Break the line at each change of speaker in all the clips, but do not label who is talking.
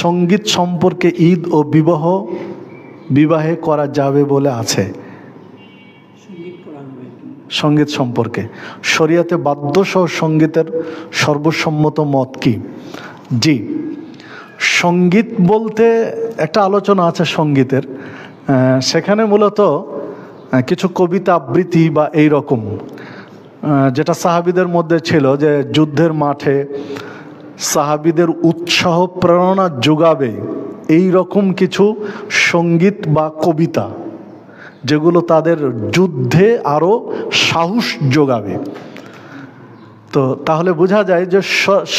সঙ্গীত সম্পর্কে ঈদ ও বিবাহে করা যাবে বলে আছে? সঙ্গীত সম্পর্কে শরিয়াতে বাদ্যসহ সঙ্গীতের সর্বসম্মত মত কি? জি, সঙ্গীত বলতে একটা আলোচনা আছে সঙ্গীতের, সেখানে মূলত কিছু কবিতা আবৃত্তি বা এই রকম, যেটা সাহাবীদের মধ্যে ছিল, যে যুদ্ধের মাঠে সাহাবীদের উৎসাহ প্রেরণা যোগাবে এই রকম কিছু সঙ্গীত বা কবিতা, যেগুলো তাদের যুদ্ধে আরও সাহস যোগাবে। তো তাহলে বোঝা যায় যে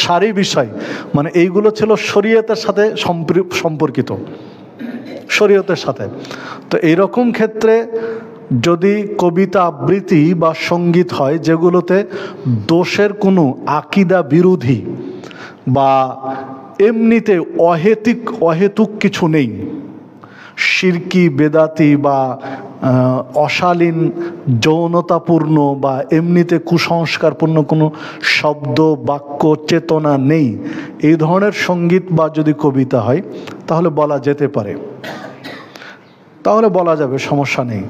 সারি বিষয়, মানে এইগুলো ছিল শরীয়তের সাথে সম্পর্কিত, শরীয়তের সাথে। তো এইরকম ক্ষেত্রে যদি কবিতা আবৃত্তি বা সঙ্গীত হয় যেগুলোতে দোষের কোনো আকিদা বিরোধী বা এমনিতে অহেতুক কিছু নেই, শিরকি বেদাতি বা অশালীন যৌনতাপূর্ণ বা এমনিতে কুসংস্কারপূর্ণ কোনো শব্দ বাক্য চেতনা নেই, এই ধরনের সঙ্গীত বা যদি কবিতা হয় তাহলে বলা যেতে পারে, তাহলে বলা যাবে, সমস্যা নেই।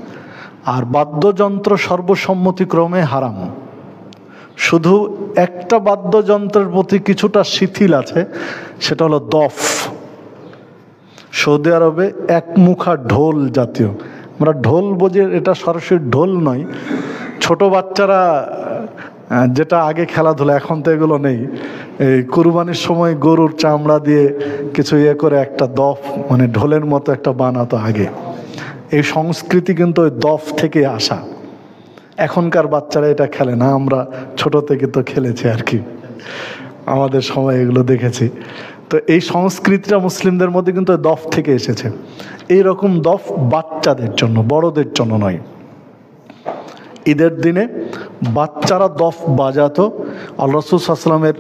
আর বাদ্যযন্ত্র সর্বসম্মতিক্রমে হারাম। শুধু একটা বাদ্যযন্ত্রের প্রতি কিছুটা শিথিল আছে, সেটা হলো দফ। সৌদি আরবে একমুখা ঢোল জাতীয়, আমরা ঢোল বোঝে, এটা সরাসরি ঢোল নয়, ছোট বাচ্চারা যেটা আগে খেলাধুলা, এখন তো এগুলো নেই, এই কুরবানির সময় গরুর চামড়া দিয়ে কিছু করে একটা দফ, মানে ঢোলের মতো একটা বানাতো আগে। এই সংস্কৃতি কিন্তু ওই দফ থেকে আসা। এখনকার বাচ্চারা এটা খেলে না, আমরা ছোট থেকে তো খেলেছি আর কি, আমাদের সময় এগুলো দেখেছি। তো এই সংস্কৃতিটা মুসলিমদের মধ্যে কিন্তু দফ থেকে এসেছে। এই রকম দফ বাচ্চাদের জন্য, বড়দের জন্য নয়। ঈদের দিনে বাচ্চারা দফ বাজাতো, আল্লাহ রাসূল সাল্লাল্লাহু আলাইহি ওয়াসাল্লামের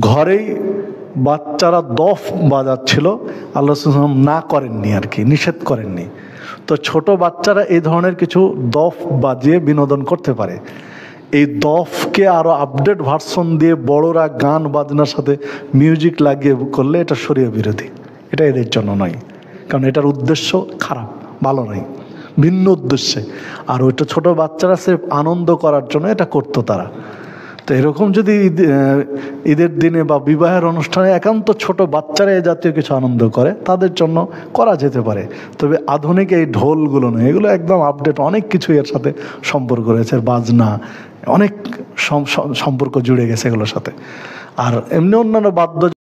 ঘরেই বাচ্চারা দফ বাজাচ্ছিল, আল্লাহ রাসূল সাল্লাল্লাহু আলাইহি ওয়াসাল্লাম না করেননি আর কি, নিষেধ করেননি। তো ছোট বাচ্চারা এই ধরনের কিছু দফ বাজিয়ে বিনোদন করতে পারে। এই দফকে আরও আপডেট ভার্সন দিয়ে বড়রা গান বাজনার সাথে মিউজিক লাগিয়ে করলে এটা শরীয়ত বিরোধী, এটা এদের জন্য নয়, কারণ এটার উদ্দেশ্য খারাপ, ভালো নয়, ভিন্ন উদ্দেশ্যে। আর ওইটা ছোট বাচ্চারা সির্ফ আনন্দ করার জন্য এটা করতো তারা। তো এরকম যদি ঈদের দিনে বা বিবাহের অনুষ্ঠানে একান্ত ছোট বাচ্চারা এ জাতীয় কিছু আনন্দ করে, তাদের জন্য করা যেতে পারে। তবে আধুনিক এই ঢোলগুলো নয়, এগুলো একদম আপডেট, অনেক কিছু এর সাথে সম্পর্ক রয়েছে, বাজনা, অনেক সম্পর্ক জুড়ে গেছে এগুলোর সাথে। আর এমনি অন্যান্য বাদ্য